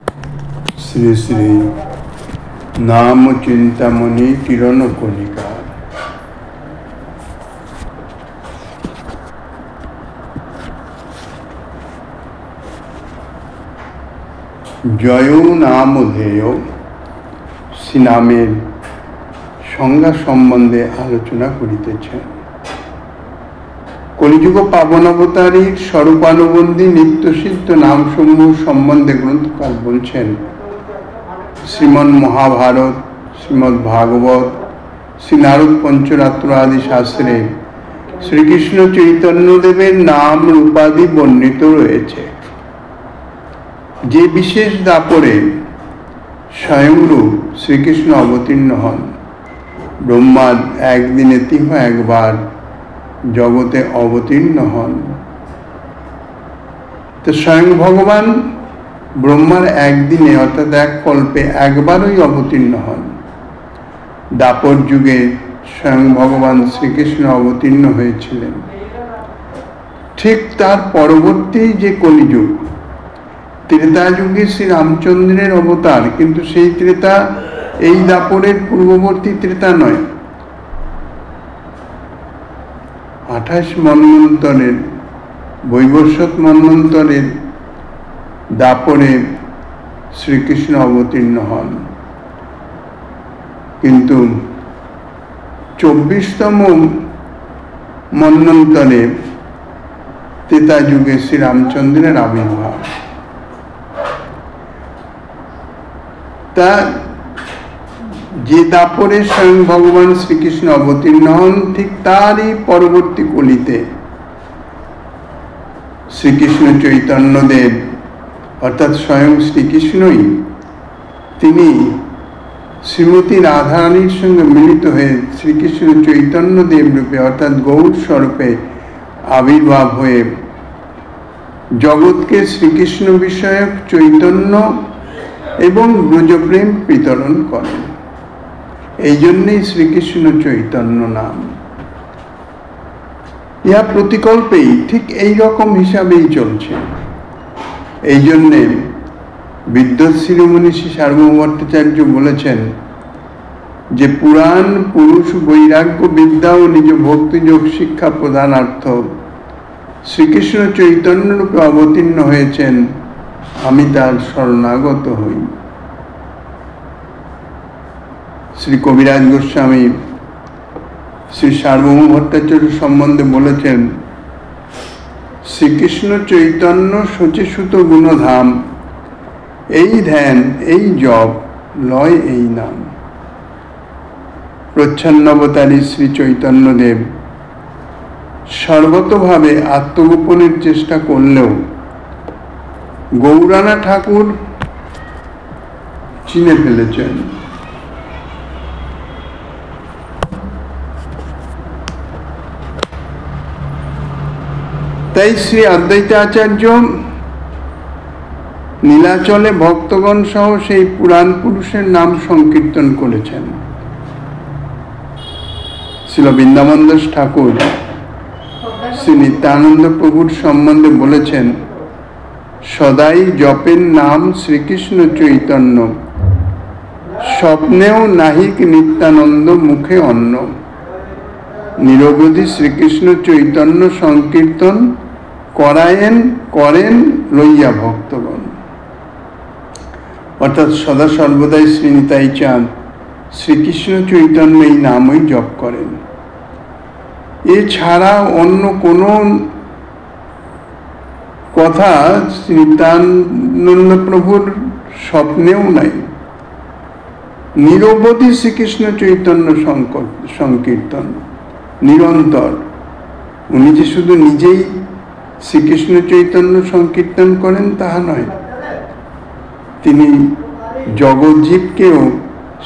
শ্রী শ্রী নাম চিন্তামণি কিরণ কণিকা। জয় নামধেয় শ্রী নামের সংজ্ঞা সম্বন্ধে আলোচনা করিতেছেন। কলিযুগ পাবনাবতারীর স্বরূপানুবন্ধী নিত্যসিদ্ধ নামসমূহ সম্বন্ধে গ্রন্থকার বলছেন, শ্রীমন্ মহাভারত, শ্রীমদ্ ভাগবত, শ্রী নারদ পঞ্চরাত্র আদি শাস্ত্রে শ্রীকৃষ্ণ চৈতন্যদেবের নাম রূপাদি বর্ণিত রয়েছে। যে বিশেষ দাপরে স্বয়ংরূপ শ্রীকৃষ্ণ অবতীর্ণ হন, ব্রহ্মার একদিনে তিহ একবার জগতে অবতীর্ণ হন। তো স্বয়ং ভগবান ব্রহ্মার একদিনে অর্থাৎ এক কল্পে একবারই অবতীর্ণ হন। দাপর যুগে স্বয়ং ভগবান শ্রীকৃষ্ণ অবতীর্ণ হয়েছিলেন। ঠিক তার পরবর্তী যে কলিযুগ, ত্রেতা যুগে শ্রী রামচন্দ্রের অবতার, কিন্তু সেই ত্রেতা এই দাপরের পূর্ববর্তী ত্রেতা নয়। 28 মন্বন্তরের বৈবস্বত মন্বন্তরের দাপরে শ্রীকৃষ্ণ অবতীর্ণ হন, কিন্তু 24তম মন্বন্তরে ত্রেতা যুগে শ্রী রামচন্দ্রের আবির্ভাব। তা যে দাপরে স্বয়ং ভগবান শ্রীকৃষ্ণ অবতীর্ণ হন, ঠিক তারই পরবর্তী কলিতে শ্রীকৃষ্ণ চৈতন্যদেব অর্থাৎ স্বয়ং শ্রীকৃষ্ণই তিনি শ্রীমতী রাধারানীর সঙ্গে মিলিত হয়ে শ্রীকৃষ্ণ চৈতন্যদেব রূপে অর্থাৎ গৌর স্বরূপে আবির্ভাব হয়ে জগৎকে শ্রীকৃষ্ণ বিষয়ক চৈতন্য এবং ব্রজপ্রেম বিতরণ করেন। এই জন্যই শ্রীকৃষ্ণ চৈতন্য নাম। ইহা প্রতিকল্পেই ঠিক এই রকম হিসাবেই চলছে। এই জন্যে বিদ্যুৎ শিরোমণি শ্রী সার্বভৌম ভট্টাচার্য বলেছেন যে পুরাণ পুরুষ বৈরাগ্য বিদ্যা ও নিজ ভক্তিযোগ শিক্ষা প্রদানার্থ শ্রীকৃষ্ণ চৈতন্য রূপে অবতীর্ণ হয়েছেন, আমি তার শরণাগত হই। শ্রী কবিরাজ গোস্বামী শ্রী সার্বভৌম ভট্টাচার্য সম্বন্ধে বলেছেন, শ্রীকৃষ্ণ চৈতন্য শচীসুত গুণধাম, এই ধ্যান এই জপ লয় এই নাম। প্রচ্ছন্নবতারী শ্রী চৈতন্যদেব সর্বতভাবে আত্মগোপনের চেষ্টা করলেও গৌরানা ঠাকুর চিনে ফেলেছেন। তাই শ্রী অদ্বৈতাচার্য নীলাচলে ভক্তগণ সহ সেই পুরাণ পুরুষের নাম সংকীর্তন করেছেন। শ্রীল বৃন্দাবন দাস ঠাকুর শ্রী নিত্যানন্দ প্রভুর সম্বন্ধে বলেছেন, সদাই জপের নাম শ্রীকৃষ্ণ চৈতন্য, স্বপ্নেও নাহিক নিত্যানন্দ মুখে অন্ন। নিরবধি শ্রীকৃষ্ণ চৈতন্য সংকীর্তন করেন লইয়া ভক্তগণ। অর্থাৎ সদা সর্বদাই শ্রী নিতাই চাঁদ শ্রীকৃষ্ণ চৈতন্য এই নামই জপ করেন। এছাড়া অন্য কোনো কথা শ্রী নিত্যানন্দ প্রভুর স্বপ্নেও নাই। নিরবধি শ্রীকৃষ্ণ চৈতন্য সংকীর্তন নিরন্তর। উনি যে শুধু নিজেই শ্রীকৃষ্ণ চৈতন্য সংকীর্তন করেন তাহা নয়, তিনি জগজ্জীবকেও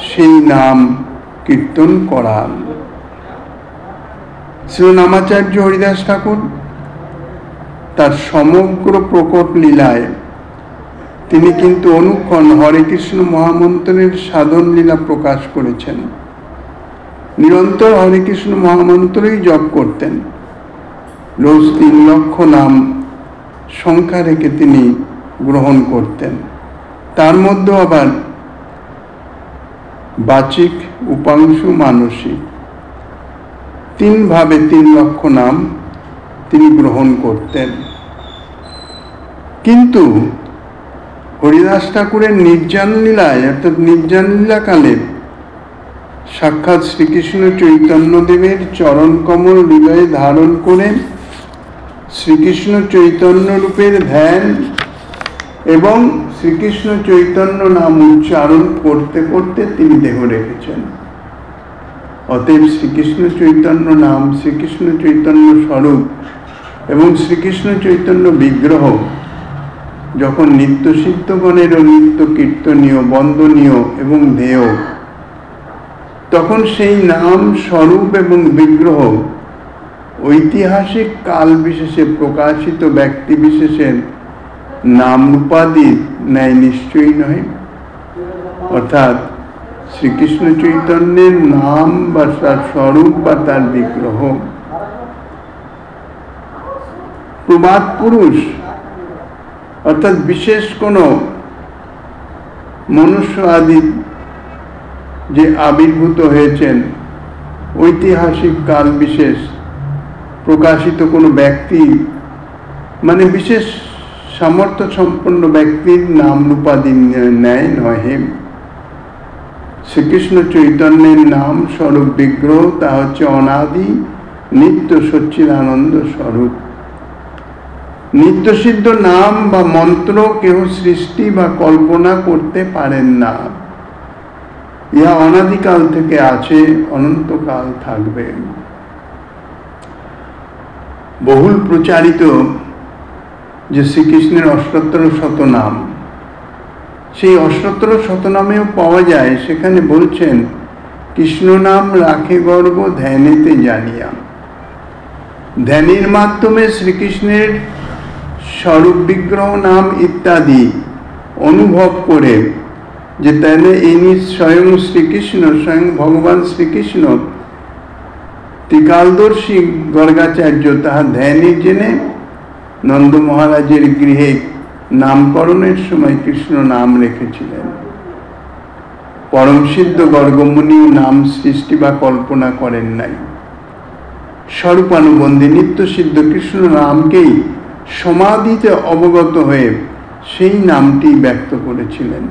সেই নাম কীর্তন করান। শ্রী নামাচার্য হরিদাস ঠাকুর তার সমগ্র প্রকট লীলায় তিনি কিন্তু অনুক্ষণ হরে কৃষ্ণ মহামন্ত্রের সাধন লীলা প্রকাশ করেছেন। নিরন্তর হরে কৃষ্ণ মহামন্ত্রই জপ করতেন। রোজ 3 লক্ষ নাম সংখ্যা রেখে তিনি গ্রহণ করতেন। তার মধ্যে আবার বাচিক, উপাংশু, মানসিক, 3 ভাবে 3 লক্ষ নাম তিনি গ্রহণ করতেন। কিন্তু হরিদাস ঠাকুরের নির্জন লীলায় অর্থাৎ নির্জন লীলাকালে সাক্ষাৎ শ্রীকৃষ্ণ চৈতন্যদেবের চরণ কমল হৃদয়ে ধারণ করে শ্রীকৃষ্ণ চৈতন্য রূপের ধ্যান এবং শ্রীকৃষ্ণ চৈতন্য নাম উচ্চারণ করতে করতে তিনি দেহ রেখেছেন। অতএব শ্রীকৃষ্ণ চৈতন্য নাম, শ্রীকৃষ্ণ চৈতন্য স্বরূপ এবং শ্রীকৃষ্ণ চৈতন্য বিগ্রহ যখন নিত্য সিদ্ধগণেরও নিত্য কীর্তনীয়, বন্দনীয় এবং ধ্যেয়, তখন সেই নাম, স্বরূপ এবং বিগ্রহ ঐতিহাসিক কাল বিশেষে প্রকাশিত ব্যক্তি বিশেষের নাম রূপাদির ন্যায় নিশ্চয়ই নয়। অর্থাৎ শ্রীকৃষ্ণ চৈতন্যের নাম বা তার স্বরূপ বা তার বিগ্রহ প্রবাদ পুরুষ অর্থাৎ বিশেষ কোনো মনুষ্য আদি যে আবির্ভূত হয়েছেন, ঐতিহাসিক কাল বিশেষ প্রকাশিত কোনো ব্যক্তি, মানে বিশেষ সামর্থ্য সম্পন্ন ব্যক্তির নাম রূপাদি ন্যায় নহে। শ্রীকৃষ্ণ চৈতন্যের নাম স্বরূপ বিগ্রহ তা হচ্ছে অনাদি নিত্য সচ্চিদানন্দ স্বরূপ। নিত্যসিদ্ধ নাম বা মন্ত্র কেহ সৃষ্টি বা কল্পনা করতে পারেন না। ইহা অনাদিকাল থেকে আছে, অনন্তকাল থাকবে। বহুল প্রচারিত যে শ্রীকৃষ্ণের 78 শতনাম, সেই 78 শতনামেও পাওয়া যায়, সেখানে বলছেন কৃষ্ণ নাম রাখে গর্ব ধ্যানেতে জানিয়া। ধ্যানের মাধ্যমে শ্রীকৃষ্ণের স্বরূপ বিগ্রহ নাম ইত্যাদি অনুভব করে যে তাহলে ইনি স্বয়ং শ্রীকৃষ্ণ, স্বয়ং ভগবান শ্রীকৃষ্ণ, ত্রিকালদর্শী গর্গাচার্য তাহা ধ্যানে জেনে নন্দ মহারাজের গৃহে নামকরণের সময় কৃষ্ণ নাম রেখেছিলেন। পরম সিদ্ধ গর্গমুনিও নাম সৃষ্টি বা কল্পনা করেন নাই। স্বরূপানুবন্ধী নিত্য সিদ্ধ কৃষ্ণ নামকেই সমাধিতে অবগত হয়ে সেই নামটি ব্যক্ত করেছিলেন।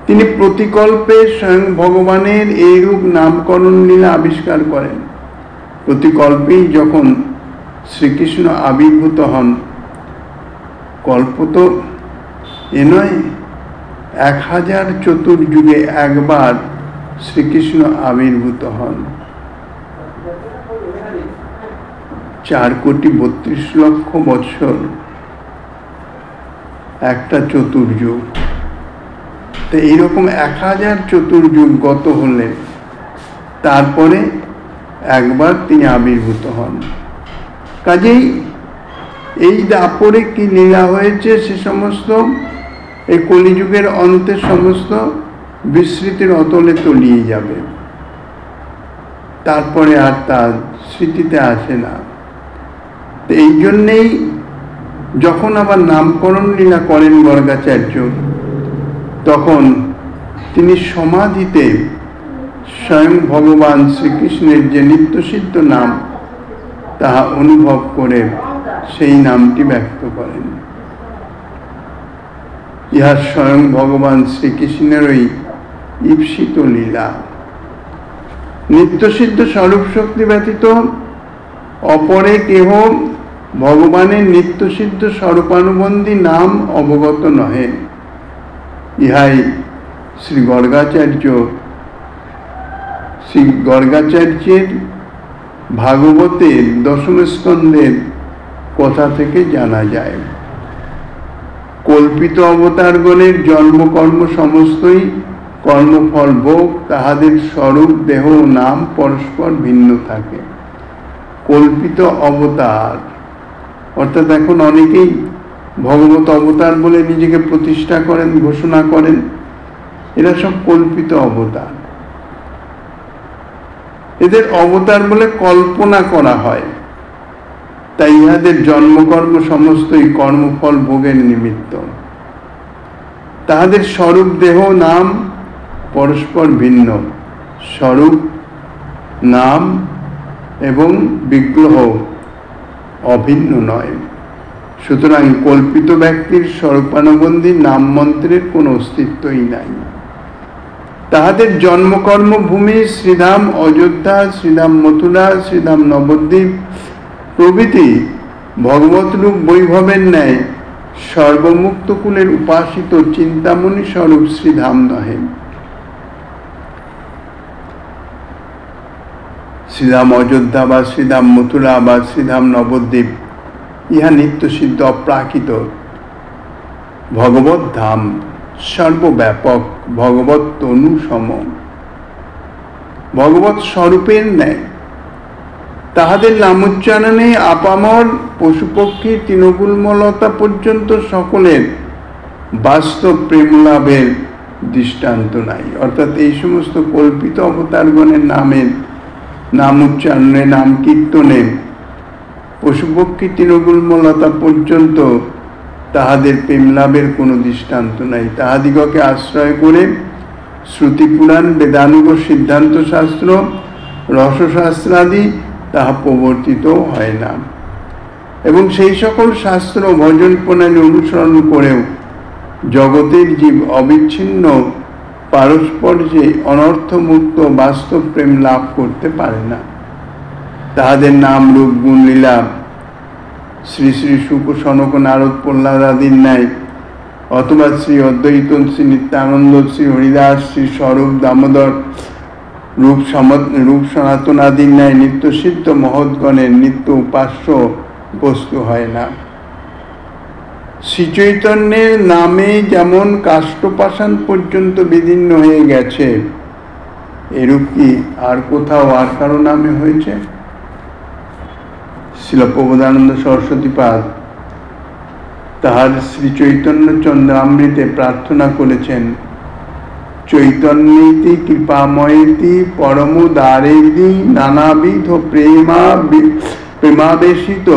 তিনি প্রতিকল্পে স্বয়ং ভগবানের এইরূপ নামকরণ লীলা আবিষ্কার করেন। প্রতিকল্পেই যখন শ্রীকৃষ্ণ আবির্ভূত হন, কল্প তো এ নয়, 1000 চতুর্যুগে একবার শ্রীকৃষ্ণ আবির্ভূত হন। 4,32,00,000 বৎসর একটা চতুর্যুগ। তো এইরকম 1000 চতুর্যুগ গত হলে তারপরে একবার তিনি আবির্ভূত হন। কাজেই এই দাপরে কি লীলা হয়েছে সে সমস্ত এই কলিযুগের অন্তে সমস্ত বিস্মৃতির অতলে তলিয়ে যাবে, তারপরে আর তার স্মৃতিতে আসে না। তো এই জন্যেই যখন আবার নামকরণ লীলা করেন গর্গাচার্য, তখন তিনি সমাধিতে স্বয়ং ভগবান শ্রীকৃষ্ণের যে নিত্যসিদ্ধ নাম তাহা অনুভব করে সেই নামটি ব্যক্ত করেন। ইহা স্বয়ং ভগবান শ্রীকৃষ্ণেরই ঈপ্সিত লীলা। নিত্যসিদ্ধ স্বরূপ শক্তি ব্যতীত অপরে কেহ ভগবানের নিত্যসিদ্ধ স্বরূপানুবন্ধী নাম অবগত নহে। ইহাই শ্রী গর্গাচার্যের ভাগবতের 10ম স্কন্ধের কথা থেকে জানা যায়। কল্পিত অবতারগণের জন্মকর্ম সমস্তই কর্মফল ভোগ, তাহাদের স্বরূপ দেহ নাম পরস্পর ভিন্ন থাকে। কল্পিত অবতার অর্থাৎ এখন অনেকেই ভগবত অবতার বলে নিজেকে প্রতিষ্ঠা করেন, ঘোষণা করেন, এরা সব কল্পিত অবতার। এদের অবতার বলে কল্পনা করা হয়, তাই ইহাদের জন্মকর্ম সমস্তই কর্মফল ভোগের নিমিত্ত। তাহাদের স্বরূপ দেহ নাম পরস্পর ভিন্ন। স্বরূপ নাম এবং বিগ্রহ অভিন্ন নয়। সুতরাং কল্পিত ব্যক্তির স্বরূপানুবন্ধী নাম মন্ত্রের কোনো অস্তিত্বই নাই। তাহাদের জন্মকর্ম ভূমি শ্রীধাম অযোধ্যা, শ্রীধাম মথুরা, শ্রীধাম নবদ্বীপ প্রভৃতি ভগবতরূপ বৈভবের ন্যায় সর্বমুক্ত কুলের উপাসিত চিন্তামণি স্বরূপ শ্রীধাম নহে। শ্রীধাম অযোধ্যা বা শ্রীধাম মথুরা বা শ্রীধাম নবদ্বীপ ইহা নিত্য সিদ্ধ অপ্রাকৃত ভগবত ধাম, সর্বব্যাপক ভগবত তনু সম, ভগবত স্বরূপের ন্যায়। তাহাদের নামোচ্চারণে আপামর পশুপক্ষী তৃণগুল্মলতা পর্যন্ত সকলের বাস্তব প্রেম লাভের দৃষ্টান্ত নাই। অর্থাৎ এই সমস্ত কল্পিত অবতারগণের নাম উচ্চারণে, নাম কীর্তনে পশুপক্ষী তৃণগুল্মলতা পর্যন্ত তাহাদের প্রেম লাভের কোনো দৃষ্টান্ত নাই। তাহাদিগকে আশ্রয় করে শ্রুতি পুরাণ, বেদানুগ, সিদ্ধান্ত শাস্ত্র, রসশাস্ত্রাদি তাহা প্রবর্তিত হয় না। এবং সেই সকল শাস্ত্র ভজন প্রণালী অনুসরণ করেও জগতের জীব অবিচ্ছিন্ন পারস্পর্যে অনর্থমুক্ত বাস্তব প্রেম লাভ করতে পারে না। তাহাদের নাম, রূপ, গুণ, লীলা শ্রী শ্রী শুক, সনক, নারদ, প্রহ্লাদ আদির ন্যায়, অথবা শ্রী অদ্বৈত, শ্রী নিত্যানন্দ, শ্রী হরিদাস, শ্রী স্বরূপ দামোদর, রূপ সনাতন আদির ন্যায় নিত্য সিদ্ধ মহৎগণের নিত্য উপাস্য বস্তু হয় না। শ্রীচৈতন্যের নামে যেমন কাষ্ঠপাষাণ পর্যন্ত বিদীর্ণ হয়ে গেছে, এরূপ কি আর কোথাও আর কারো নামে হয়েছে? শ্রীল প্রবোধানন্দ সরস্বতীপাদ তাহার শ্রী চৈতন্য চন্দ্রামৃতে প্রার্থনা করেছেন, চৈতন্যেতি কৃপাময়েতি পরমোদারেতি নানাবিধ প্রেমাবেশিত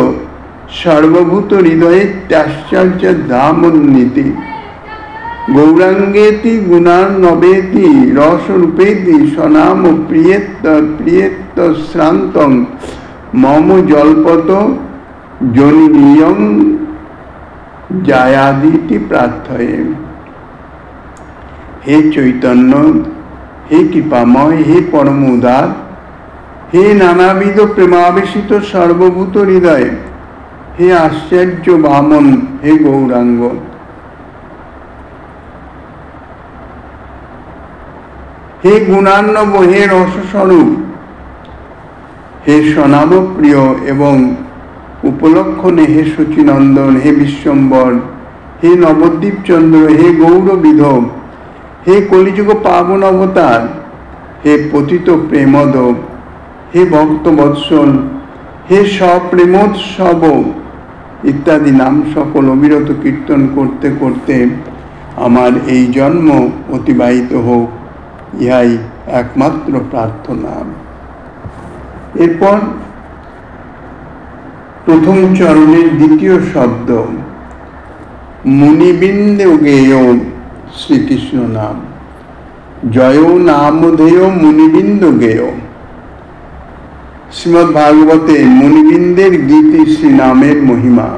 সর্বভূত হৃদয়ে তাশ্চর্য ধামোন্নীতি গৌরাঙ্গেতি গুণার্ণবেতি রসরূপেতি স্বনাম প্রিয়েত্ত শ্রান্তং মম জল্পত জনিনিয়ং জায়াদিতি প্রার্থয়ে। হে চৈতন্য, হে কৃপাময়, হে পরম উদার, হে নানাবিধ প্রেমাবেশিত সর্বভূত হৃদয়, হে আশ্চর্য বামন, হে গৌরাঙ্গ, হে গুণার্ণব, হে রসস্বরূপ, হে স্বনাম প্রিয় এবং উপলক্ষণে হে শচীনন্দন, হে বিশ্বম্বর, হে নবদ্বীপ চন্দ্র, হে গৌরবিধব, হে কলিযুগ পাবন অবতার, হে পতিত প্রেমদ, হে ভক্ত বৎসল, হে সপ্রেমোৎসব ইত্যাদি নাম সকল অবিরত কীর্তন করতে করতে আমার এই জন্ম অতিবাহিত হোক, ইহাই একমাত্র প্রার্থনা। এরপর প্রথম চরণের দ্বিতীয় শব্দ মুনিবৃন্দে গেয় শ্রীকৃষ্ণ নাম, জয় নামধেয় মুনিবৃন্দ গেয়। শ্রীমদ্ ভাগবতে মুনিবৃন্দের গীতি শ্রী নামের মহিমা।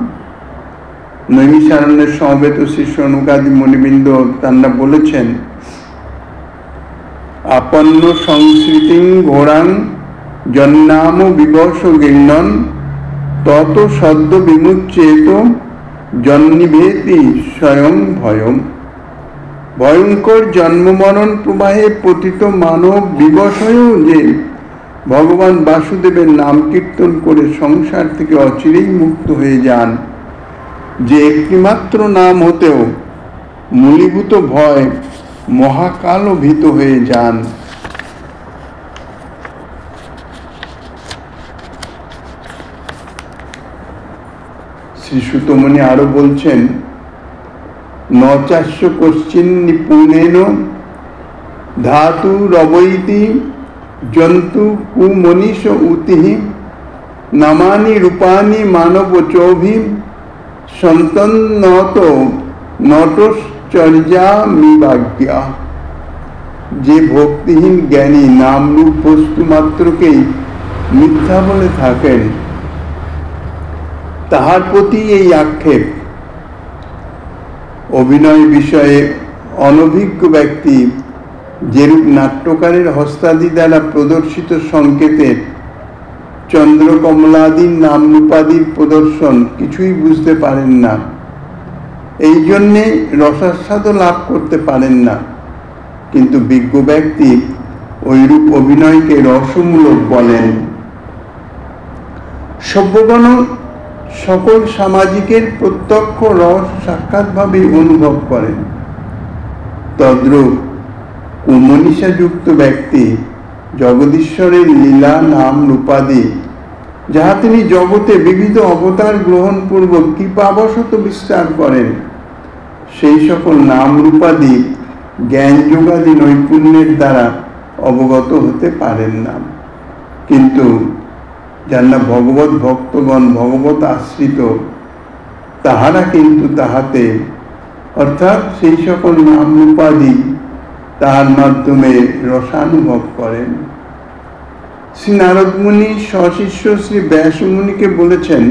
নৈমিষারণ্যের সমবেত শ্রী সনুকাদি মুনিবৃন্দ তাঁরা বলেছেন, আপন্ন সংস্কৃতিং ঘোরাং জন্নাম বিবশ গৃহ্ণন তত সদ্য বিমুচ্যেত জন্নিভেতি স্বয়ং ভয়ম। ভয়ঙ্কর জন্মমরণ প্রবাহে পতিত মানব বিবশ হয়েও যে ভগবান বাসুদেবের নাম কীর্তন করে সংসার থেকে অচিরেই মুক্ত হয়ে যান, যে একটিমাত্র নাম হতেও মূলীভূত ভয় মহাকাল ভীত হয়ে যান। শ্রী সুতমণি আরো বলছেন, নচাস্য কশ্চিন নিপুণেন ধাতু রবৈতি জন্তু কুমনীষ উতিহি নামানি রূপানি মানব চৌভি সন্তন্নত নট চর্যা মিবাজ্ঞা। যে ভক্তিহীন জ্ঞানী নামরূপ বস্তু মাত্রকেই মিথ্যা বলে থাকেন, তাহার প্রতি এই আক্ষেপ। অভিনয় বিষয়ে অনভিজ্ঞ ব্যক্তি যেরূপ নাট্যকারের হস্তাদি দ্বারা প্রদর্শিত সংকেতের চন্দ্রকমলাদির নামরূপাদির প্রদর্শন কিছুই বুঝতে পারেন না, এই জন্যে রসাস্বাদও লাভ করতে পারেন না। কিন্তু বিজ্ঞ ব্যক্তি ওইরূপ অভিনয়কে রসমূলক বলেন। সভ্যগণ সকল সামাজিকের প্রত্যক্ষ রস সাক্ষাৎভাবে অনুভব করেন। তদ্রূপ কুমনীষাযুক্ত ব্যক্তি জগদীশ্বরের লীলা নাম রূপাদি, যাহা তিনি জগতে বিবিধ অবতার গ্রহণ পূর্বক কৃপাবশত বিস্তার করেন, সেই সকল নাম রূপাদি জ্ঞান যোগাদি নৈপুণ্যের দ্বারা অবগত হতে পারেন না। কিন্তু যারা ভগবত ভক্তগণ ভগবত আশ্রিত, তাহারা কিন্তু তাহাতে অর্থাৎ সেই সকল নাম রূপাদি তাহার মাধ্যমে রসানুভব করেন। শ্রী নারদ মুনি সশিষ্য শ্রী ব্যাস মুনিকে বলেছেন,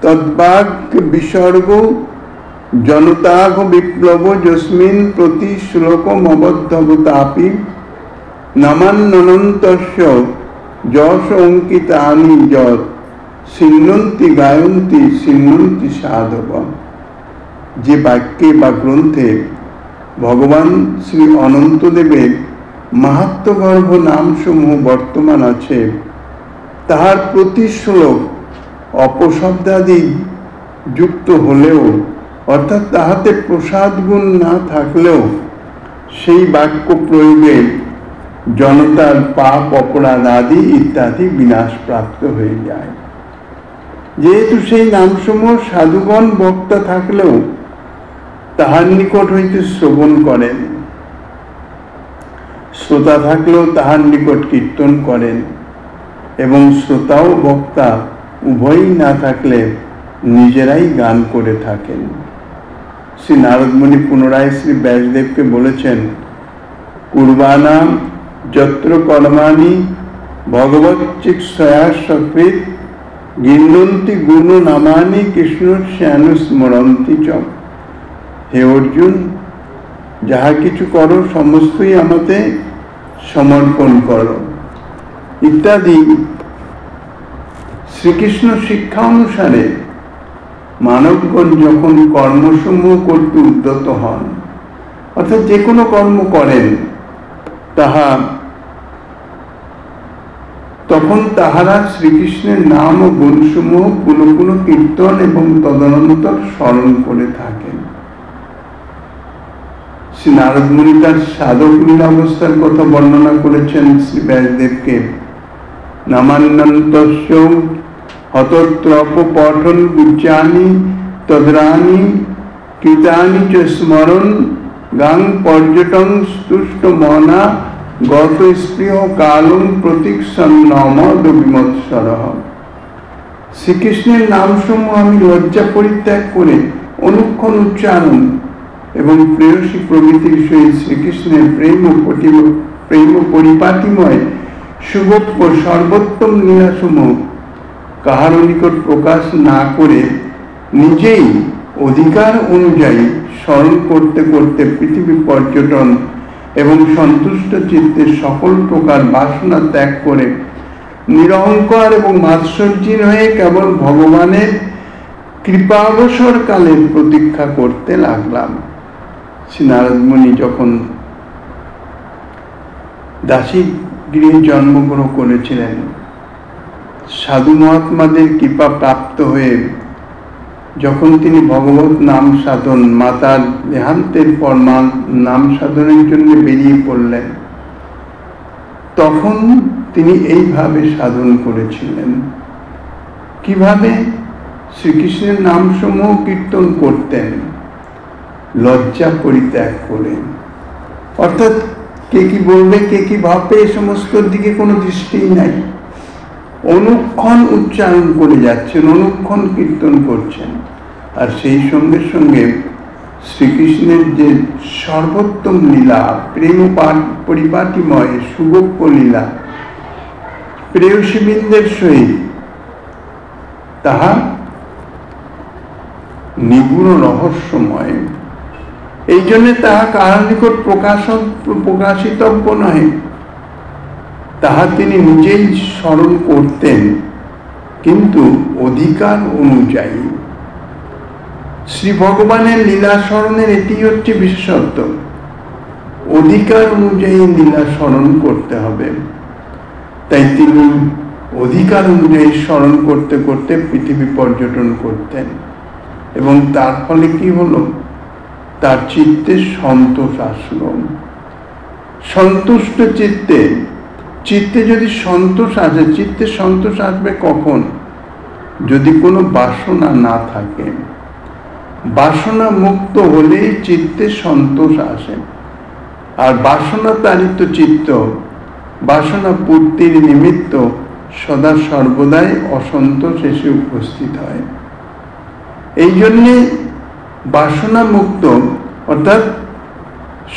তদ্বাগ বিসর্গ জনতাঘ বিপ্লব যস্মিন প্রতি শ্লোকম অবদ্ধবতাপি নামান্নন্তস্য যশ অঙ্কিতানি যৎ সিন্নন্তি গায়ন্তি সিন্নন্তি সাধব। যে বাক্যে বা গ্রন্থে ভগবান শ্রী অনন্তদেবের মাহাত্ম্যগর্ভ নামসমূহ বর্তমান আছে, তাহার প্রতি শ্লোক অপশব্দাদি যুক্ত হলেও অর্থাৎ তাহাতে প্রসাদ গুণ না থাকলেও সেই বাক্য প্রয়োগে জনতার পাপ অপরাধ আদি ইত্যাদি বিনাশ প্রাপ্ত হয়ে যায়। যেহেতু সেই নামসমূহ সাধুগণ বক্তা থাকলেও তাহার নিকট হইতে শ্রবণ করেন, শ্রোতা থাকলেও তাহার নিকট কীর্তন করেন, এবং শ্রোতাও বক্তা উভয়ই না থাকলে নিজেরাই গান করে থাকেন। শ্রী নারদ মুনি পুনরায় শ্রী ব্যাসদেবকে বলেছেন, কুর্বাণাম যত্র কর্মাণি ভগবচ্চিৎসয়া সকৃত গিন্নন্তি গুণ নামানি কৃষ্ণ স্মরন্তি চ। হে অর্জুন, যাহা কিছু করো সমস্তই আমাতে সমর্পণ করো ইত্যাদি শ্রীকৃষ্ণ শিক্ষা অনুসারে মানবগণ যখন কর্মসমূহ করতে উদ্যত হন, অর্থাৎ যে কোনো কর্ম করেন, তখন তাহারা শ্রীকৃষ্ণের নাম ও গুণসমূহ পুনঃ পুনঃ কীর্তন এবং তদনন্তর স্মরণ করে থাকেন। শ্রী নারদ মুনি তার সাধক অবস্থার কথা বর্ণনা করেছেন শ্রী ব্যাসদেবকে। নামান্নন্তস্য হতত্রপ পঠন বুজ্জানি তদ্রানি কৃতানি চ স্মরণ গাং পর্যটন স্তুষ্ট মনা গত স্পৃহ কালং প্রতীক্ষন্নমদ বিমৎসরঃ। শ্রীকৃষ্ণের নামসমূহ আমি লজ্জা পরিত্যাগ করে অনুক্ষণ উচ্চারণ এবং প্রেয়সী প্রভৃতির সহিত শ্রীকৃষ্ণের প্রেম পরিপাটিময় সুগোপ্য সর্বোত্তম লীলাসমূহ কাহারও নিকট প্রকাশ না করে নিজেই অধিকার অনুযায়ী স্মরণ করতে করতে পৃথিবী পর্যটন এবং সন্তুষ্ট চিত্তে সকল প্রকার বাসনা ত্যাগ করে নিরহংকার এবং মাৎসর্যহীন হয়ে কেবল ভগবানের কৃপাবসর কালের প্রতীক্ষা করতে লাগলাম। শ্রী নারদ মুনি যখন দাসী গৃহে জন্মগ্রহণ করেছিলেন, সাধু মহাত্মাদের কৃপা প্রাপ্ত হয়ে যখন তিনি ভগবত নাম সাধন মাতার দেহান্তের পর নাম সাধনের জন্য বেরিয়ে পড়লেন, তখন তিনি এইভাবে সাধন করেছিলেন। কিভাবে? শ্রীকৃষ্ণের নামসমূহ কীর্তন করতেন লজ্জা পরিত্যাগ করে, অর্থাৎ কে কি বলবে, কে কি ভাববে, এ সমস্ত দিকে কোনো দৃষ্টিই নাই। অনুক্ষণ উচ্চারণ করে যাচ্ছেন, অনুক্ষণ কীর্তন করছেন। আর সেই সঙ্গে সঙ্গে শ্রীকৃষ্ণের যে সর্বোত্তম লীলা, প্রেম পরিপাটিময় সুগোপ্য লীলা, প্রেয়সীবৃন্দের সহিত তাহা নিগুণ রহস্যময়। এই জন্য তাহা কাহার নিকট প্রকাশিতব্য নহে, তাহা তিনি নিজেই স্মরণ করতেন, কিন্তু অধিকার অনুযায়ী। শ্রী ভগবানের লীলা স্মরণের এটি হচ্ছে বিশেষত্ব, অধিকার অনুযায়ী লীলা স্মরণ করতে হবে। তাই তিনি অধিকার অনুযায়ী স্মরণ করতে করতে পৃথিবী পর্যটন করতেন, এবং তার ফলে কি হলো, তার চিত্তে সন্তোষ আসলো। সন্তুষ্ট চিত্তে যদি সন্তোষ আসে, চিত্তে সন্তোষ আসবে কখন? যদি কোনো বাসনা না থাকে। বাসনা মুক্ত হলেই চিত্তে সন্তোষ আসে। আর বাসনা তাড়িত চিত্ত, বাসনা পূর্তির নিমিত্ত সদা সর্বদাই অসন্তোষ এসে উপস্থিত হয়। এই জন্যে বাসনা মুক্ত অর্থাৎ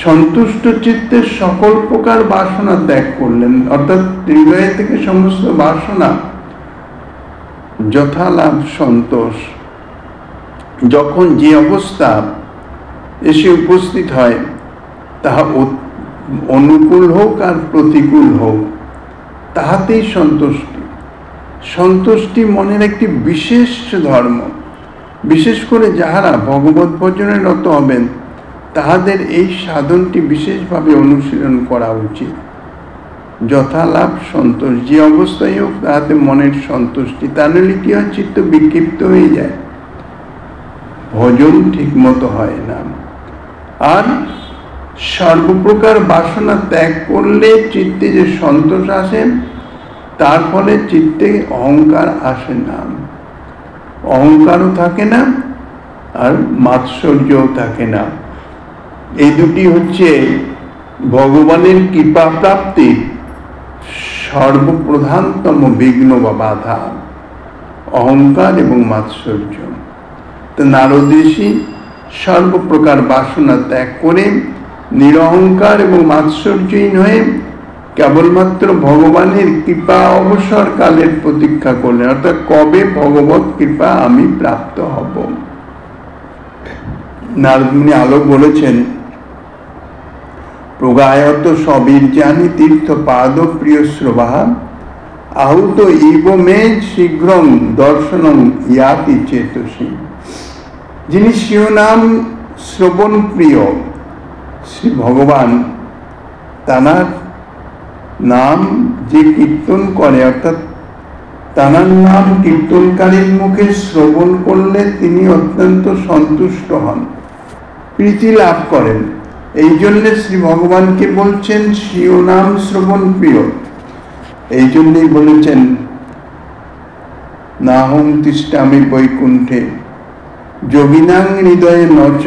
সন্তুষ্ট চিত্তে সকল প্রকার বাসনা ত্যাগ করলেন, অর্থাৎ হৃদয় থেকে সমস্ত বাসনা যথালাভ সন্তোষ। যখন যে অবস্থা এসে উপস্থিত হয়, তাহা অনুকূল হোক আর প্রতিকূল হোক, তাহাতেই সন্তুষ্টি মনের একটি বিশেষ ধর্ম। বিশেষ করে যাহারা ভগবত ভজনে রত হবেন, তাহাদের এই সাধনটি বিশেষভাবে অনুশীলন করা উচিত। যথালাভ সন্তোষ, যে অবস্থায় হোক তাহাতে মনের সন্তুষ্টি। তা নইলে কি হয়, চিত্ত বিক্ষিপ্ত হয়ে যায়, ভজন ঠিক মতো হয় না। আর সর্বপ্রকার বাসনা ত্যাগ করলে চিত্তে যে সন্তোষ আসে, তার ফলে চিত্তে অহংকার আসে না, অহংকারও থাকে না, আর মাৎসর্যও থাকে না। এই দুটি হচ্ছে ভগবানের কৃপা প্রাপ্তির সর্বপ্রধানতম বিঘ্ন বা বাধা, অহংকার এবং মাৎসর্য। তো নারদ ঋষি সর্বপ্রকার বাসনা ত্যাগ করে নিরহংকার এবং মাৎসর্যহীন হয়ে কেবলমাত্র ভগবানের কৃপা অবসর কালের প্রতীক্ষা করলেন, অর্থাৎ কবে ভগবত কৃপা আমি প্রাপ্ত হব। নারদ মুনি আলো বলেছেন, প্রগায়ত সবীর্যানি তীর্থ পাদ প্রিয় শ্রবাহা আহুত ইব মে শীঘ্রং দর্শনং ইয়াতি চেতসী। যিনি শিবনাম শ্রবণ প্রিয় শ্রী ভগবান, তানার নাম যে কীর্তন করে, অর্থাৎ তানার নাম কীর্তনকারীর মুখে শ্রবণ করলে তিনি অত্যন্ত সন্তুষ্ট হন, প্রীতি লাভ করেন। এই জন্য শ্রী ভগবানকে বলছেন শিবনাম শ্রবণ প্রিয়। এই জন্যই বলেছেন, নাহং তিষ্ঠামি বৈকুণ্ঠে যোগিনাং হৃদয়ে নচ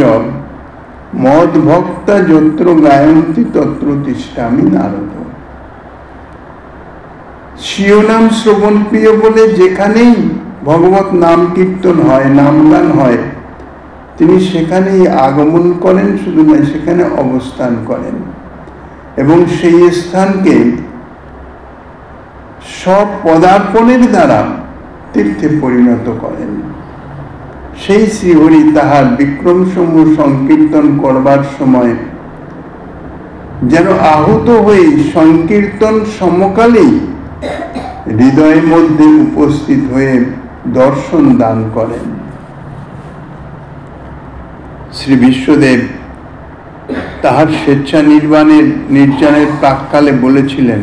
মদ ভক্তা যত্র গায়ন্তি তত্র তিষ্ঠামি নারদ। শিবনাম শ্রবণ প্রিয় বলে যেখানেই ভগবত নাম কীর্তন হয়, নামগান হয়, তিনি সেখানেই আগমন করেন, শুধু নয় সেখানে অবস্থান করেন, এবং সেই স্থানকে সব পদার্পণের দ্বারা তীর্থে পরিণত করেন। সেই শ্রীহরি তাহার বিক্রমসমূহ সংকীর্তন করবার সময় যেন আহত হয়ে সংকীর্তন সমকালেই হৃদয়ের মধ্যে উপস্থিত হয়ে দর্শন দান করেন। শ্রী বিশ্বদেব তাহার স্বেচ্ছা নির্যানের প্রাককালে বলেছিলেন,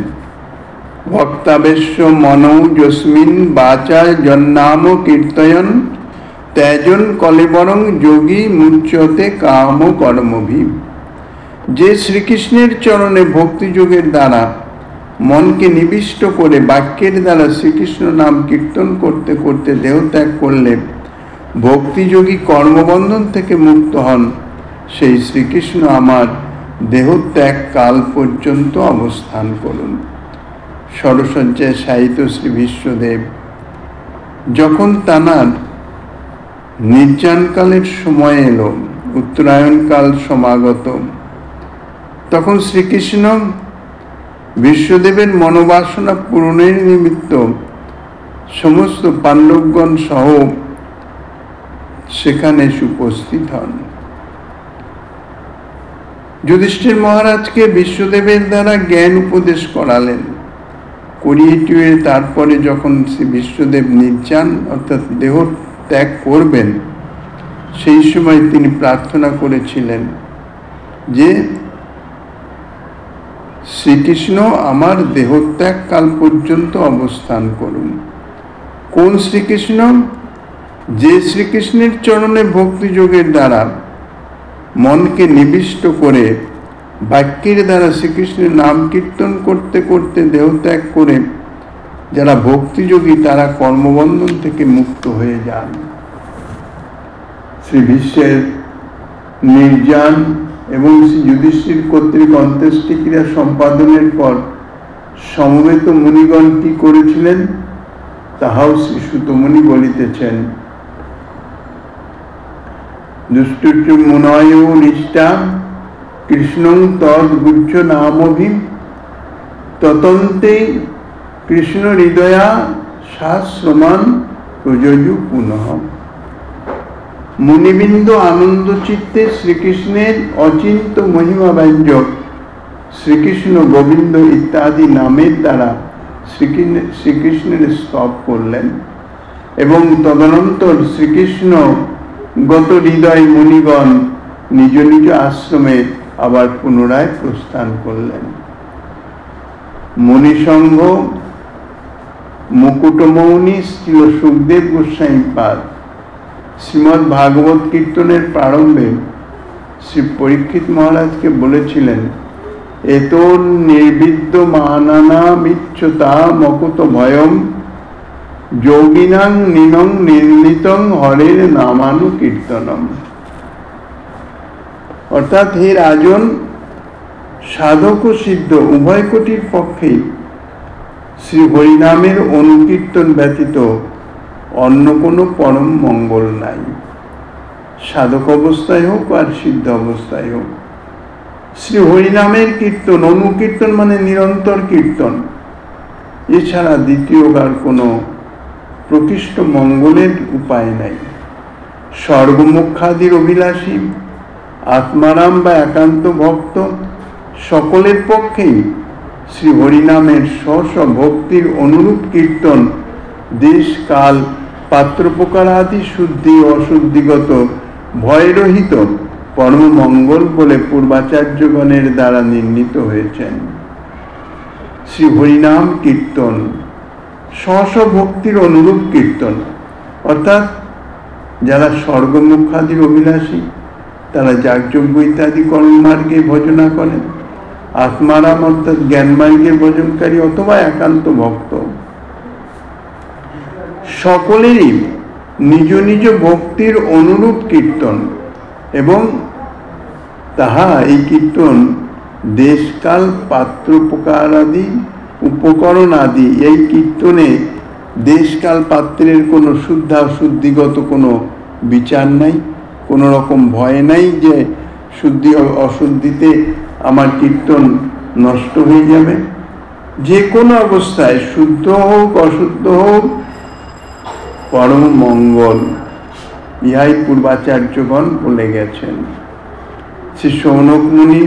ভক্তাবেশ্য মনৌ যস্মিন বাচা জন্নাম কীর্তয়ন ত্যাজন কলেবরং যোগী মুচ্যতে কাম কর্মভি। যে শ্রীকৃষ্ণের চরণে ভক্তিযোগের দ্বারা মনকে নিবিষ্ট করে বাক্যের দ্বারা শ্রীকৃষ্ণ নাম কীর্তন করতে করতে দেহত্যাগ করলে ভক্তিযোগী কর্মবন্ধন থেকে মুক্ত হন, সেই শ্রীকৃষ্ণ আমার দেহত্যাগ কাল পর্যন্ত অবস্থান করুন। ষড়সজ্জায় শায়িত শ্রী বিশ্বদেব যখন তানার নির্জানকালের সময় এলো, উত্তরায়ণকাল সমাগত, তখন শ্রীকৃষ্ণ বিশ্বদেবের মনোবাসনা পূরণের নিমিত্ত সমস্ত পাণ্ডবগণ সহ সেখানে উপস্থিত হন। যুধিষ্ঠির মহারাজকে বিশ্বদেবের দ্বারা জ্ঞান উপদেশ করালেন, করিয়ে টুয়ে তারপরে যখন শ্রী বিশ্বদেব নির্জান অর্থাৎ দেহ ত্যাগ করবেন, সেই সময় তিনি প্রার্থনা করেছিলেন যে শ্রীকৃষ্ণ আমার দেহত্যাগ কাল পর্যন্ত অবস্থান করুন। কোন শ্রীকৃষ্ণ? যে শ্রীকৃষ্ণের চরণে ভক্তিযোগের দ্বারা মনকে নিবিষ্ট করে বাক্যের দ্বারা শ্রীকৃষ্ণের নাম কীর্তন করতে করতে দেহত্যাগ করে যারা ভক্তিযোগী তারা কর্মবন্ধন থেকে মুক্ত হয়ে যান। শ্রী বিশ্বের নির্জান এবং শ্রী যুধিষ্ঠির কর্তৃক অন্ত্যেষ্টিক্রিয়া সম্পাদনের পর সমবেত মুনিগণ কি করেছিলেন তাহাও শ্রী সুতমুনি বলিতেছেন। দুষ্টুচ মুনয় নিষ্ঠা কৃষ্ণং তদ্গুহ্য নামভিম ততন্তে কৃষ্ণ হৃদয়া শাস্ত্রমান প্রযোজু পুনঃ। মুনিবৃন্দ আনন্দ চিত্তে শ্রীকৃষ্ণের অচিন্ত মহিমা ব্যঞ্জক শ্রীকৃষ্ণ গোবিন্দ ইত্যাদি নামের দ্বারা শ্রীকৃষ্ণের স্তব করলেন এবং তদনন্তর শ্রীকৃষ্ণ গত হৃদয় মুনিগণ নিজ নিজ আশ্রমে আবার পুনরায় প্রস্থান করলেন। মুনিসংঘ মুকুটমৌনি ছিল সুখদেব গোস্বামী পাদ শ্রীমদ্ ভাগবত কীর্তনের প্রারম্ভে শ্রী পরীক্ষিত মহারাজকে বলেছিলেন, এত নির্বিদ্য মানানামিচ্ছতা মকুত ভয়ম যোগিনাং নিনং নির্লিতং হরের নামানু কীর্তনম। অর্থাৎ হে রাজন, সাধক ও সিদ্ধ উভয় কোটির পক্ষেই শ্রী হরিনামের অনুকীর্তন ব্যতীত অন্য কোনো পরম মঙ্গল নাই। সাধক অবস্থায় হোক আর সিদ্ধ অবস্থায় হোক, শ্রী হরিনামের কীর্তন, অনুকীর্তন মানে নিরন্তর কীর্তন, এছাড়া দ্বিতীয় আর কোনো প্রকৃষ্ট মঙ্গলের উপায় নাই। স্বর্গমোক্ষাদির অভিলাষী আত্মারাম বা একান্ত ভক্ত সকলের পক্ষেই শ্রী হরিনামের স্ব ভক্তির অনুরূপ কীর্তন দেশ কাল পাত্রপ্রকার আদি শুদ্ধি অশুদ্ধিগত ভয়রহিত পরম মঙ্গল বলে পূর্বাচার্যগণের দ্বারা নির্ণীত হয়েছেন। শ্রী হরিনাম কীর্তন স্ব ভক্তির অনুরূপ কীর্তন, অর্থাৎ যারা স্বর্গমুখাদির অভিলাষী তারা যাগযজ্ঞ ইত্যাদি কর্মমার্গে ভজনা করেন, আত্মারাম অর্থাৎ জ্ঞানমার্গের ভজনকারী অথবা একান্ত ভক্ত, সকলেরই নিজ নিজ ভক্তির অনুরূপ কীর্তন এবং তাহা এই কীর্তন দেশকাল পাত্রোপকার আদি উপকরণ আদি, এই কীর্তনে দেশকাল পাত্রের কোনো শুদ্ধাশুদ্ধিগত কোনো বিচার নাই, কোনো রকম ভয় নাই যে শুদ্ধি অশুদ্ধিতে আমার কীর্তন নষ্ট হয়ে যাবে। যে কোনো অবস্থায় শুদ্ধ হোক অশুদ্ধ হোক পরম মঙ্গল, ইহাই পূর্বাচার্যগণ বলে গেছেন। শ্রী শৌনক মুনি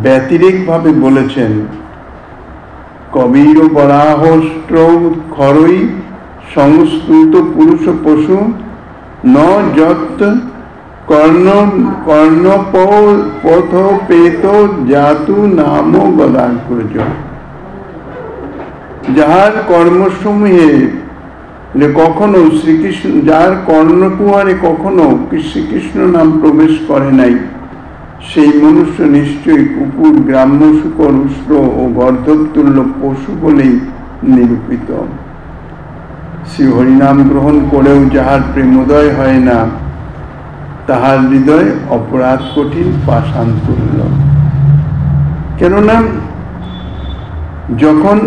ব্যতিরেকভাবে বলেছেন, কবির বরাহস্ত্র খরই সংস্কৃত পুরুষ পশু ন যত কর্ণপথ পেত জাতু নাম গদাগ্রজ। যাহার কর্মসমূহে কখনো শ্রীকৃষ্ণ, যার কর্ণকুহারে কখনো শ্রীকৃষ্ণ নাম প্রবেশ করে নাই, সেই মনুষ্য নিশ্চয়ই কুকুর, গ্রাম্য শূকর, উষ্ট্র ও গর্ধবতুল্য পশু বলেই নিরূপিত। শ্রী হরিনাম গ্রহণ করেও যাহার প্রেমোদয় হয় না, তাহার হৃদয় অপরাধ কঠিন পাষাণ তুল্য। কেননা যখন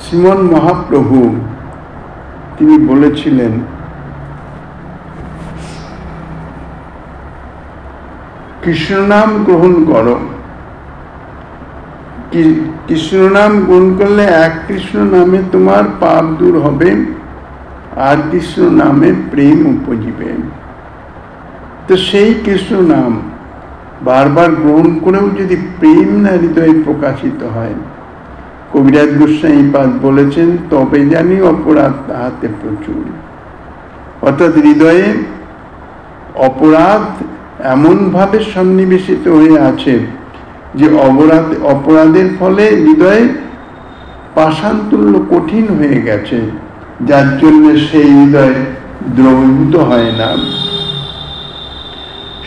শ্রীমন মহাপ্রভু তিনি বলেছিলেন কৃষ্ণ নাম গ্রহণ করো, কৃষ্ণ নাম গ্রহণ করলে এক কৃষ্ণ নামে তোমার পাপ দূর হবে, আর কৃষ্ণ নামে প্রেম উপজিবে। তো সেই কৃষ্ণ নাম বারবার গ্রহণ করেও যদি প্রেম না হৃদয়ে প্রকাশিত হয়, কবিরাজ গোস্বামী পাদ বলেছেন, তবে জানি অপরাধ তাহাতে প্রচুর। অর্থাৎ হৃদয়ে অপরাধ এমনভাবে সন্নিবেশিত হয়ে আছে যে অপরাধের ফলে হৃদয়ে পাষাণতুল্য কঠিন হয়ে গেছে, যার জন্য সেই হৃদয় দ্রবীভূত হয় না।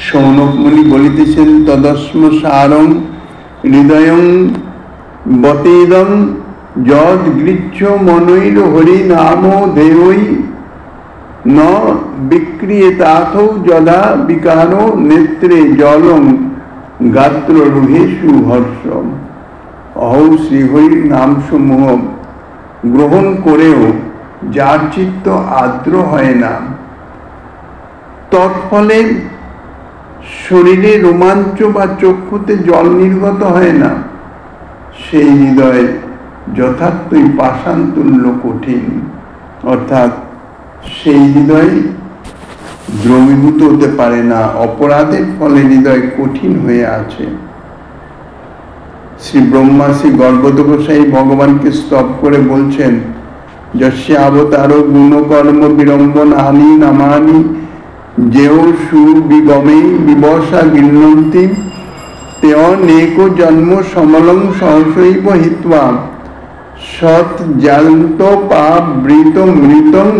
শৌনক মুনি বলিতেছেন, তদস্ম সারং হৃদয়ং বতেদং যদ গৃচ্ছ মনৈর হরি নাম দেয়ৈ ন বিক্রিয়েতাথৌ যদা বিকারো নেত্রে জলং গাত্র রুহেষু হর্ষম। অহৌ শ্রীহরির নাম সমূহ গ্রহণ করেও যার চিত্ত আর্দ্র হয় না, তৎফলে শরীরে রোমাঞ্চ বা চক্ষুতে জল নির্গত হয় না, সেই হৃদয় যথার্থই পাষাণতুল্য কঠিন। অর্থাৎ সেই হৃদয় দ্রবীভূত হতে পারে না, অপরাধের ফলে হৃদয় কঠিন হয়ে আছে। শ্রী ব্রহ্মা শ্রী গর্ভদ গোসাই ভগবানকে স্তব করে বলছেন, যস্য অবতার গুণকর্ম বিড়ম্বন আনি নামানি যেও সুবিগমে বিবসা গৃহন্তি তেনেক জন্ম সমলং সহসৈব হিত্বা সৎ জান্ত পাপ বৃত মৃতং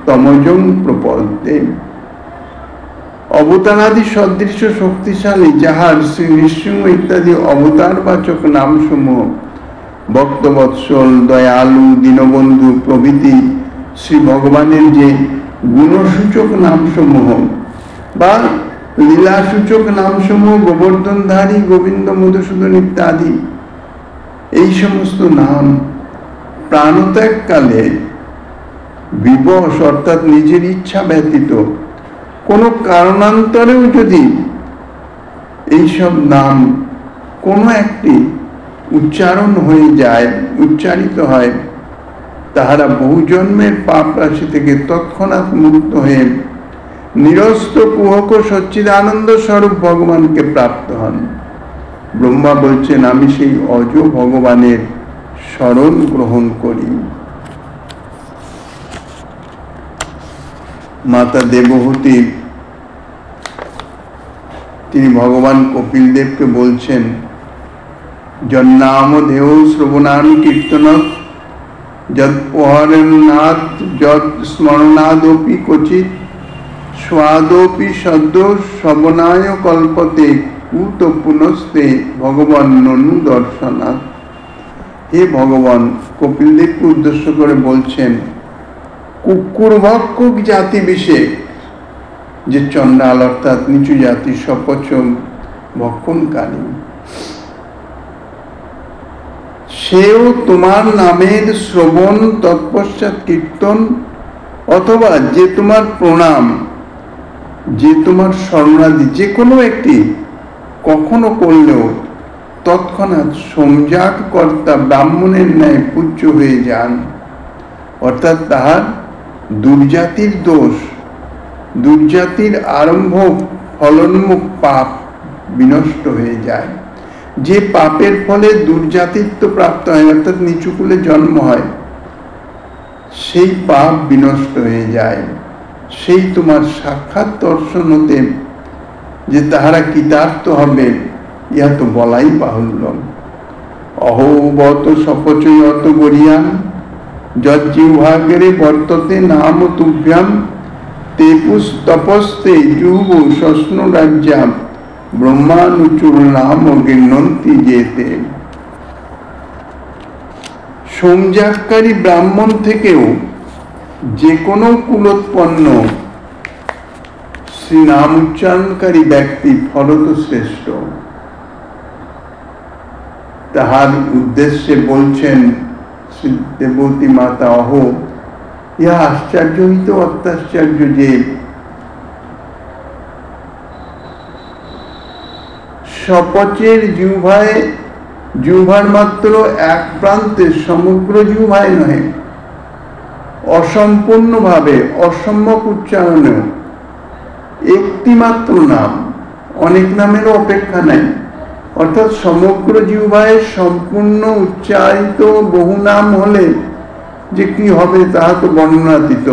তমজং প্রপদ্যে। অবতারাদি সদৃশ্য শক্তিশালী যাহার শ্রী নৃসিংহ ইত্যাদি অবতারবাচক নামসমূহ, ভক্তবৎসল, দয়ালু, দীনবন্ধু প্রভৃতি শ্রী ভগবানের যে গুণসূচক নামসমূহ বা লীলাসূচক নামসমূহ, গোবর্ধনধারী, গোবিন্দ, মধুসূদন ইত্যাদি, এই সমস্ত নাম প্রাণত্যাগকালে বিবশ অর্থাৎ নিজের ইচ্ছা ব্যতীত কোনো কারণান্তরেও যদি এইসব নাম কোনো একটি উচ্চারণ হয়ে যায়, উচ্চারিত হয়, তাহারা বহু জন্মের পাপ রাশি থেকে তৎক্ষণাৎ মুক্ত হয়ে নিরস্ত কুহক সচ্চিদানন্দ স্বরূপ ভগবানকে প্রাপ্ত হন। ব্রহ্মা বলছেন, আমি সেই অজ ভগবানের শরণ গ্রহণ করি। মাতা দেবহূতি তিনি ভগবান কপিল দেবকে বলছেন, জন্নাম দেহ শ্রবণান কীর্তনত যৎপহরণাৎ যৎ স্মরণাদপি ক্বচিৎ স্বাদপি সদ্য শ্রবণায় কল্পতে কুত পুনস্তে ভগবান ননু দর্শনাৎ। হে ভগবান, কপিল দেবকে উদ্দেশ্য করে বলছেন, কুকুর ভক্ষক জাতি বিশেষ যে চণ্ডাল অর্থাৎ নিচু জাতি সপচম ভক্ষণকারী, সেও তোমার নামের শ্রবণ তৎপশ্চাৎ কীর্তন অথবা যে তোমার প্রণাম, যে তোমার শরণাদি যে কোনো একটি কখনো করলেও তৎক্ষণাৎ সমজাত কর্তা ব্রাহ্মণের ন্যায় পূজ্য হয়ে যান। অর্থাৎ তাহার দুর্জাতির দোষ, দুর্জাতির আরম্ভ ফলন্মুখ পাপ বিনষ্ট হয়ে যায়। যে পাপের ফলে দুর্জাতিত্ব প্রাপ্ত হয় অর্থাৎ নিচুকুলে জন্ম হয়, সেই পাপ বিনষ্ট হয়ে যায়। সেই তোমার সাক্ষাৎ দর্শন হতে যে তাহারা কৃতার্থ হবে, ইহা তো বলাই বাহুল্য। অহোবত সপচয় অত গরিয়ান যজ্জিহ্বাগ্রে বর্ততে নাম তুভ্যাম তেপুস তপস্তে যুব শশ্ন রাজ্যাম ব্রহ্মানুচুর নাম গৃহন্তি যেতে। সোমযাগকারী ব্রাহ্মণ থেকেও যে কোনো কুলোৎপন্ন শ্রী নাম উচ্চারণকারী ব্যক্তি ফলত শ্রেষ্ঠ। তাহার উদ্দেশ্যে বলছেন শ্রী দেবতী মাতা অহো, ইহা আশ্চর্য হইতে অত্যাশ্চর্য যে সপচের জিহ্বার মাত্র এক প্রান্তে, সমগ্র জিহ্বায় নহে, অসম্পূর্ণভাবে অসম্যক উচ্চারণেও একটি মাত্র নাম, অনেক নামেরও অপেক্ষা নাই, অর্থাৎ সমগ্র জিহ্বায় সম্পূর্ণ উচ্চারিত বহু নাম হলে যে কি হবে তাহা তো বর্ণনাতীত।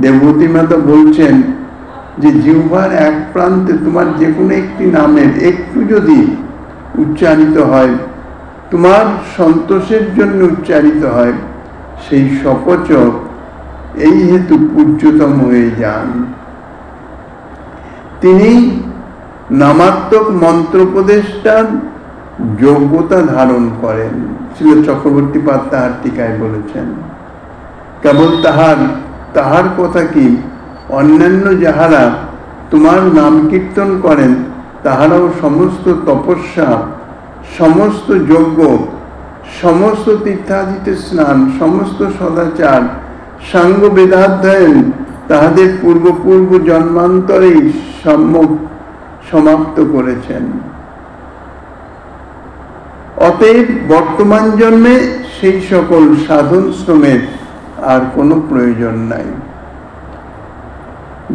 দেবতী মাতা বলছেন যে জিহ্বার এক প্রান্তে তোমার যে কোনো একটি নামের একটু যদি উচ্চারিত হয়, তোমার সন্তোষের জন্য উচ্চারিত হয়, সেই সপচক এই হেতু পূজ্যতম হয়ে যান। তিনি নামাত্মক মন্ত্রোপদেষ্টার যোগ্যতা ধারণ করেন। শ্রী চক্রবর্তী পাদ তাহার টিকায় বলেছেন, কেবল তাহার কথা কি, অন্যান্য যাহারা তোমার নাম কীর্তন করেন তাহারাও সমস্ত তপস্যা, সমস্ত যজ্ঞ, সমস্ত তীর্থাদিতে স্নান, সমস্ত সদাচার, সাঙ্গ বেদাধ্যয়ন তাহাদের পূর্ব জন্মান্তরেই সমাপ্ত করেছেন। অতএব বর্তমান জন্মে সেই সকল সাধন শ্রমের আর কোনো প্রয়োজন নাই।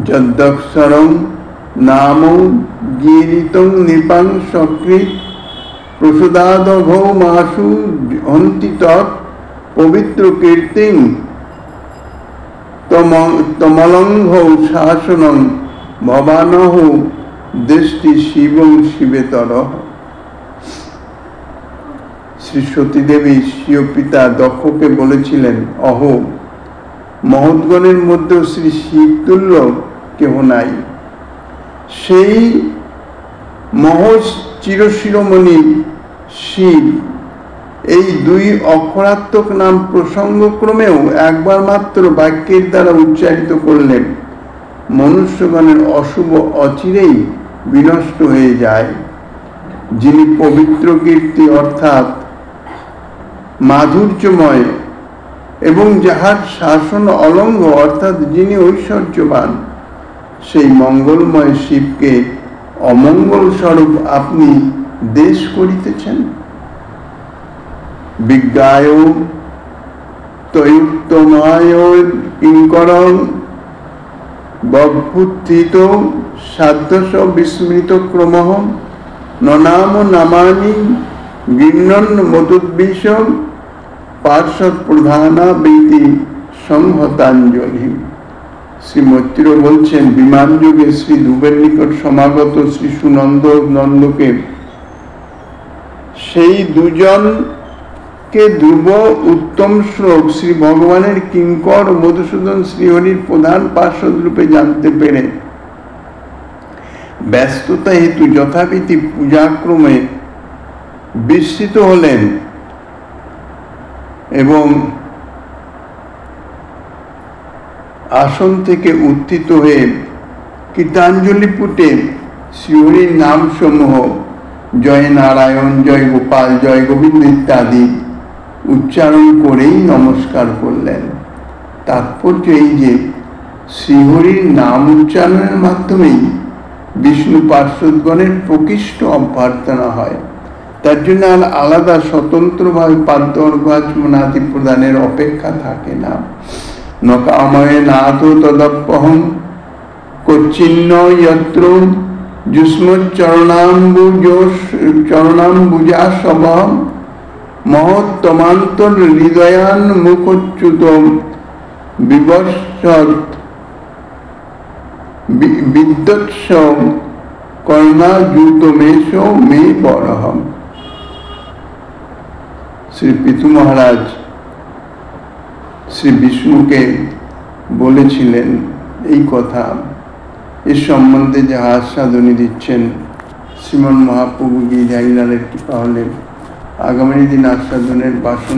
যদ্দক্ষরং নাম গীরিতং নিপাং সকৃত প্রসদাদঘৌ মাসু হন্তি তৎ পবিত্র কীর্তিং তমলঙ্ঘৌ শাসনং ভবানহ দৃষ্টি শিবং শিবেতরঃ। শ্রী সতীদেবী স্বীয় পিতা দক্ষকে বলেছিলেন, অহো, মহৎগণের মধ্যেও শ্রী শিব তুল্য কেহ নাই। সেই মহৎ চিরশিরোমণি শিব এই দুই অক্ষরাত্মক নাম প্রসঙ্গক্রমেও একবার মাত্র বাক্যের দ্বারা উচ্চারিত করলেন মনুষ্যগণের অশুভ অচিরেই বিনষ্ট হয়ে যায়। যিনি পবিত্র কীর্তি অর্থাৎ মাধুর্যময় এবং যাহার শাসন অলঙ্ঘ অর্থাৎ যিনি ঐশ্বর্যবান, সেই মঙ্গলময় শিবকে অমঙ্গল স্বরূপ আপনি দেশ করিতেছেন। বিজ্ঞায় তয়ুত্তমায় কিঙ্করং বভূত্থিত সাধ্যস বিস্মৃত ক্রমঃ ননাম নামানি গৃহ্ণন মধুদ্বিষম পার্শ্বদ প্রধানা বৈতি সংহতাঞ্জলি। শ্রী মৈত্র বলছেন, বিমান যুগে শ্রী ধ্রুবের নিকট সমাগত শ্রী সুনন্দকে সেই দুজনকে ধ্রুব উত্তম শ্লোক শ্রী ভগবানের কিঙ্কর মধুসূদন শ্রীহরির প্রধান পার্শ্বদ রূপে জানতে পেরে ব্যস্ততা হেতু যথাবিধি পূজাক্রমে বিস্মিত হলেন এবং আসন থেকে উত্থিত হয়ে কীর্তাঞ্জলি পুটে শ্রীহরির নাম সমূহ জয় নারায়ণ, জয় গোপাল, জয় গোবিন্দ ইত্যাদি উচ্চারণ করেই নমস্কার করলেন। তাৎপর্য এই যে শ্রীহরির নাম উচ্চারণের মাধ্যমেই বিষ্ণু পার্শ্বদগণের প্রকৃষ্ট অভ্যর্থনা হয়। তার জন্য আলাদা স্বতন্ত্রভাবে পাদ্য অর্ঘ্যাচমনাদি প্রদানের অপেক্ষা থাকে না। ন কাময়ে নাথ তদপ্যহং কচ্ছিন্ন যত্র যুষ্মচ্চরণাম্বুজাসবহং মহত্তমান্তর হৃদয়ান মুখচ্যুত বিদ্যৎস কর্ণাযুতমেষ মে বরহম। শ্রী পিতু মহারাজ শ্রী বিষ্ণুকে বলেছিলেন এই কথা। এর সম্বন্ধে যে আস্বাদনী দিচ্ছেন শ্রীমন মহাপ্রভু গিরিধারীলালের কৃপা হলে আগামী দিন আস্বাদনের বাসন